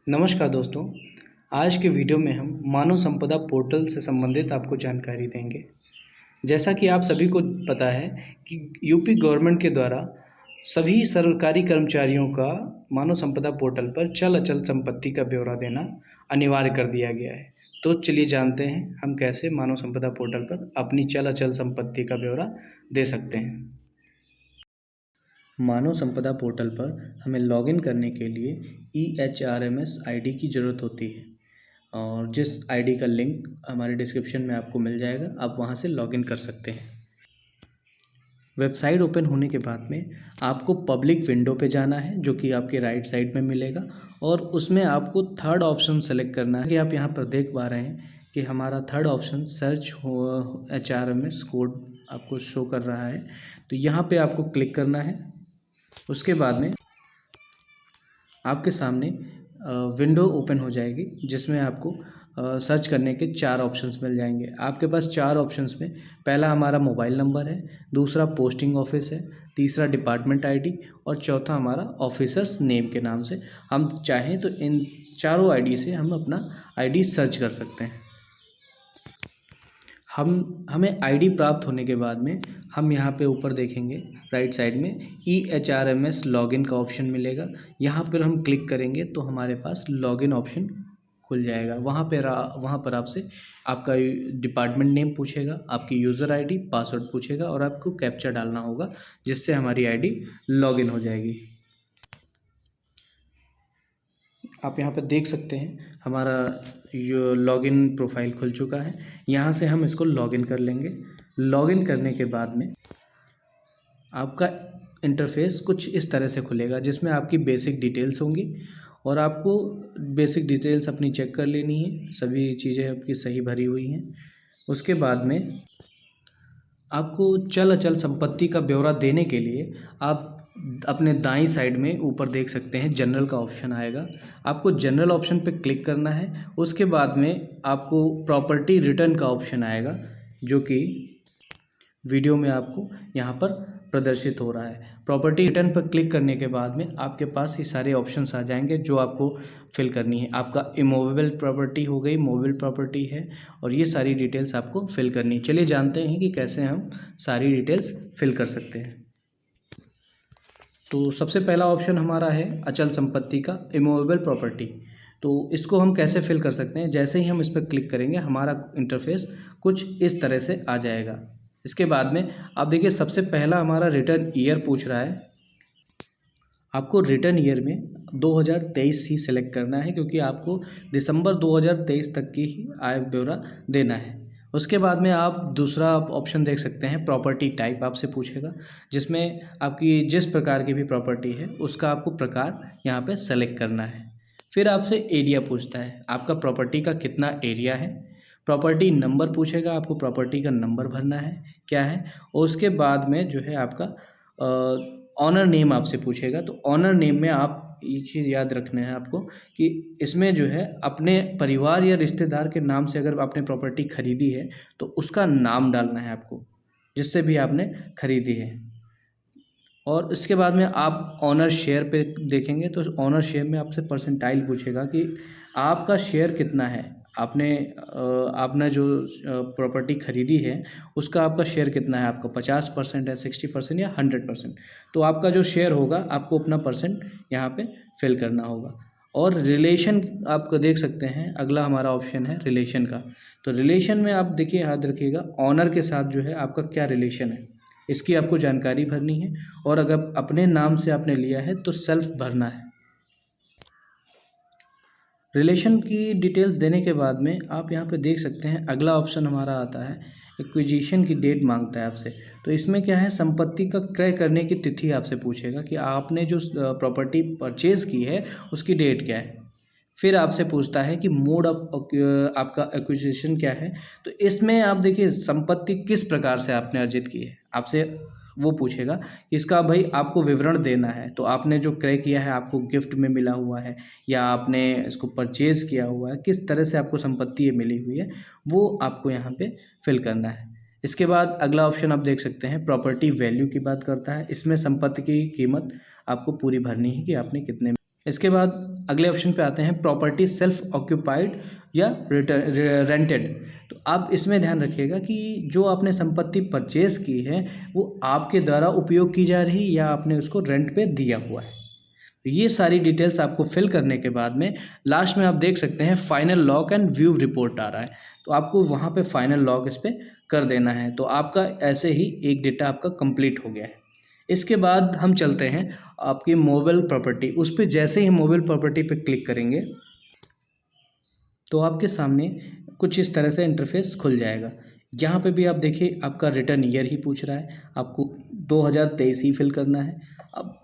नमस्कार दोस्तों। आज के वीडियो में हम मानव संपदा पोर्टल से संबंधित आपको जानकारी देंगे। जैसा कि आप सभी को पता है कि यूपी गवर्नमेंट के द्वारा सभी सरकारी कर्मचारियों का मानव संपदा पोर्टल पर चल अचल संपत्ति का ब्यौरा देना अनिवार्य कर दिया गया है। तो चलिए जानते हैं हम कैसे मानव संपदा पोर्टल पर अपनी चल अचल संपत्ति का ब्यौरा दे सकते हैं। मानव संपदा पोर्टल पर हमें लॉगिन करने के लिए EHRMS आईडी की ज़रूरत होती है और जिस आईडी का लिंक हमारे डिस्क्रिप्शन में आपको मिल जाएगा, आप वहां से लॉगिन कर सकते हैं। वेबसाइट ओपन होने के बाद में आपको पब्लिक विंडो पे जाना है, जो कि आपके राइट साइड में मिलेगा और उसमें आपको थर्ड ऑप्शन सेलेक्ट करना है कि आप यहाँ पर देख पा रहे हैं कि हमारा third option search HRMS code आपको शो कर रहा है। तो यहाँ पे आपको क्लिक करना है। उसके बाद में आपके सामने विंडो ओपन हो जाएगी, जिसमें आपको सर्च करने के 4 ऑप्शंस मिल जाएंगे। आपके पास 4 ऑप्शंस में पहला हमारा मोबाइल नंबर है, दूसरा पोस्टिंग ऑफिस है, तीसरा डिपार्टमेंट आईडी और चौथा हमारा ऑफिसर्स नेम के नाम से। हम चाहें तो इन चारों आईडी से हम अपना आईडी सर्च कर सकते हैं। हमें आईडी प्राप्त होने के बाद में हम यहाँ पे ऊपर देखेंगे राइट साइड में EHRMS लॉगिन का ऑप्शन मिलेगा। यहाँ पर हम क्लिक करेंगे तो हमारे पास लॉगिन ऑप्शन खुल जाएगा। वहाँ पर आपसे आपका डिपार्टमेंट नेम पूछेगा, आपकी यूज़र आईडी, पासवर्ड पूछेगा और आपको कैप्चा डालना होगा, जिससे हमारी आईडी लॉगिन हो जाएगी। आप यहाँ पे देख सकते हैं हमारा ये लॉगिन प्रोफाइल खुल चुका है। यहाँ से हम इसको लॉगिन कर लेंगे। लॉगिन करने के बाद में आपका इंटरफेस कुछ इस तरह से खुलेगा, जिसमें आपकी बेसिक डिटेल्स होंगी और आपको बेसिक डिटेल्स अपनी चेक कर लेनी है, सभी चीज़ें आपकी सही भरी हुई हैं। उसके बाद में आपको चल अचल संपत्ति का ब्यौरा देने के लिए आप अपने दाईं साइड में ऊपर देख सकते हैं जनरल का ऑप्शन आएगा। आपको जनरल ऑप्शन पे क्लिक करना है। उसके बाद में आपको प्रॉपर्टी रिटर्न का ऑप्शन आएगा, जो कि वीडियो में आपको यहाँ पर प्रदर्शित हो रहा है। प्रॉपर्टी रिटर्न पर क्लिक करने के बाद में आपके पास ये सारे ऑप्शंस आ जाएंगे जो आपको फिल करनी है। आपका इमूवेबल प्रॉपर्टी हो गई, मूवेबल प्रॉपर्टी है और ये सारी डिटेल्स आपको फिल करनी है। चलिए जानते हैं कि कैसे हम सारी डिटेल्स फिल कर सकते हैं। तो सबसे पहला ऑप्शन हमारा है अचल संपत्ति का, इमूवेबल प्रॉपर्टी। तो इसको हम कैसे फिल कर सकते हैं? जैसे ही हम इस पर क्लिक करेंगे हमारा इंटरफेस कुछ इस तरह से आ जाएगा। इसके बाद में आप देखिए सबसे पहला हमारा रिटर्न ईयर पूछ रहा है। आपको रिटर्न ईयर में 2023 ही सिलेक्ट करना है, क्योंकि आपको दिसंबर 2023 तक की ही आय ब्यौरा देना है। उसके बाद में आप दूसरा ऑप्शन देख सकते हैं, प्रॉपर्टी टाइप आपसे पूछेगा, जिसमें आपकी जिस प्रकार की भी प्रॉपर्टी है उसका आपको प्रकार यहाँ पे सेलेक्ट करना है। फिर आपसे एरिया पूछता है, आपका प्रॉपर्टी का कितना एरिया है। प्रॉपर्टी नंबर पूछेगा, आपको प्रॉपर्टी का नंबर भरना है क्या है। और उसके बाद में जो है आपका ऑनर नेम आपसे पूछेगा। तो ऑनर नेम में आप एक चीज़ याद रखना है आपको कि इसमें जो है अपने परिवार या रिश्तेदार के नाम से अगर आपने प्रॉपर्टी खरीदी है तो उसका नाम डालना है आपको, जिससे भी आपने खरीदी है। और इसके बाद में आप ऑनर शेयर पे देखेंगे तो ऑनर शेयर में आपसे परसेंटाइल पूछेगा कि आपका शेयर कितना है। आपने जो प्रॉपर्टी खरीदी है उसका आपका शेयर कितना है, आपका 50% है, 60% या 100%। तो आपका जो शेयर होगा आपको अपना परसेंट यहाँ पे फिल करना होगा। और रिलेशन आपको देख सकते हैं, अगला हमारा ऑप्शन है रिलेशन का। तो रिलेशन में आप देखिए, याद रखिएगा ऑनर के साथ जो है आपका क्या रिलेशन है, इसकी आपको जानकारी भरनी है। और अगर अपने नाम से आपने लिया है तो सेल्फ भरना है। रिलेशन की डिटेल्स देने के बाद में आप यहाँ पे देख सकते हैं अगला ऑप्शन हमारा आता है एक्विजिशन की डेट मांगता है आपसे। तो इसमें क्या है, संपत्ति का क्रय करने की तिथि आपसे पूछेगा कि आपने जो प्रॉपर्टी परचेज की है उसकी डेट क्या है। फिर आपसे पूछता है कि मोड ऑफ आपका एक्विजिशन क्या है। तो इसमें आप देखिए संपत्ति किस प्रकार से आपने अर्जित की है, आपसे वो पूछेगा कि इसका भाई आपको विवरण देना है। तो आपने जो क्रय किया है आपको गिफ्ट में मिला हुआ है या आपने इसको परचेज किया हुआ है, किस तरह से आपको संपत्ति ये मिली हुई है, वो आपको यहाँ पे फिल करना है। इसके बाद अगला ऑप्शन आप देख सकते हैं प्रॉपर्टी वैल्यू की बात करता है। इसमें संपत्ति की कीमत आपको पूरी भरनी है कि आपने कितने इसके बाद अगले ऑप्शन पे आते हैं प्रॉपर्टी सेल्फ ऑक्यूपाइड या रेंटेड। तो आप इसमें ध्यान रखिएगा कि जो आपने संपत्ति परचेज की है वो आपके द्वारा उपयोग की जा रही या आपने उसको रेंट पे दिया हुआ है। तो ये सारी डिटेल्स आपको फिल करने के बाद में लास्ट में आप देख सकते हैं final lock and view report आ रहा है, तो आपको वहाँ पे फाइनल लॉक इस पर कर देना है। तो आपका ऐसे ही एक डेटा आपका कंप्लीट हो गया है। इसके बाद हम चलते हैं आपकी मोबाइल प्रॉपर्टी। उस पर जैसे ही मोबाइल प्रॉपर्टी पे क्लिक करेंगे तो आपके सामने कुछ इस तरह से इंटरफेस खुल जाएगा। यहाँ पे भी आप देखिए आपका रिटर्न ईयर ही पूछ रहा है, आपको 2023 ही फिल करना है। अब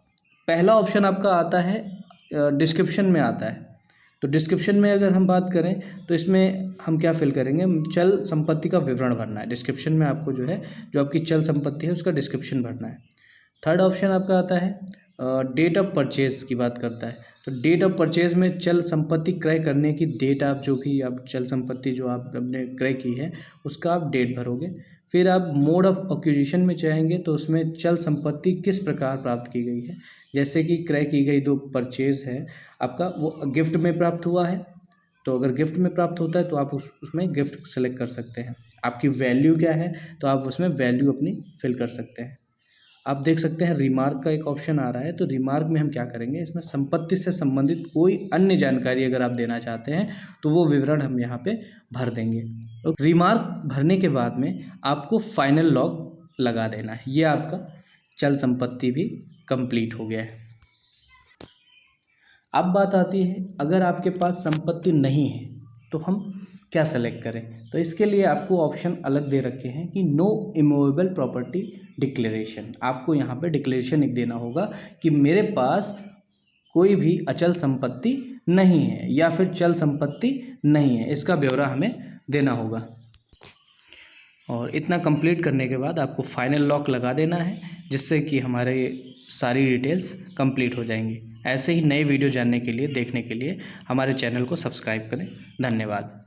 पहला ऑप्शन आपका आता है डिस्क्रिप्शन में आता है। तो डिस्क्रिप्शन में अगर हम बात करें तो इसमें हम क्या फिल करेंगे, चल संपत्ति का विवरण भरना है। डिस्क्रिप्शन में आपको जो है जो आपकी चल संपत्ति है उसका डिस्क्रिप्शन भरना है। थर्ड ऑप्शन आपका आता है डेट ऑफ परचेज की बात करता है। तो डेट ऑफ परचेज में चल संपत्ति क्रय करने की डेट, आप जो भी आप चल संपत्ति जो आपने क्रय की है उसका आप डेट भरोगे। फिर आप मोड ऑफ एक्विजिशन में चाहेंगे तो उसमें चल संपत्ति किस प्रकार प्राप्त की गई है, जैसे कि क्रय की गई जो परचेज है आपका वो गिफ्ट में प्राप्त हुआ है, तो अगर गिफ्ट में प्राप्त होता है तो आप उसमें गिफ्ट सेलेक्ट कर सकते हैं। आपकी वैल्यू क्या है तो आप उसमें वैल्यू अपनी फिल कर सकते हैं। आप देख सकते हैं रिमार्क का एक ऑप्शन आ रहा है। तो रिमार्क में हम क्या करेंगे, इसमें संपत्ति से संबंधित कोई अन्य जानकारी अगर आप देना चाहते हैं तो वो विवरण हम यहाँ पे भर देंगे। तो रिमार्क भरने के बाद में आपको फाइनल लॉक लगा देना है। ये आपका चल संपत्ति भी कंप्लीट हो गया है। अब बात आती है अगर आपके पास संपत्ति नहीं है तो हम क्या सेलेक्ट करें। तो इसके लिए आपको ऑप्शन अलग दे रखे हैं कि नो इमूवेबल प्रॉपर्टी डिक्लेरेशन। आपको यहाँ पे डिक्लेरेशन एक देना होगा कि मेरे पास कोई भी अचल संपत्ति नहीं है या फिर चल संपत्ति नहीं है, इसका ब्यौरा हमें देना होगा। और इतना कंप्लीट करने के बाद आपको फाइनल लॉक लगा देना है, जिससे कि हमारे सारी डिटेल्स कंप्लीट हो जाएंगी। ऐसे ही नए वीडियो जानने के लिए, देखने के लिए हमारे चैनल को सब्सक्राइब करें। धन्यवाद।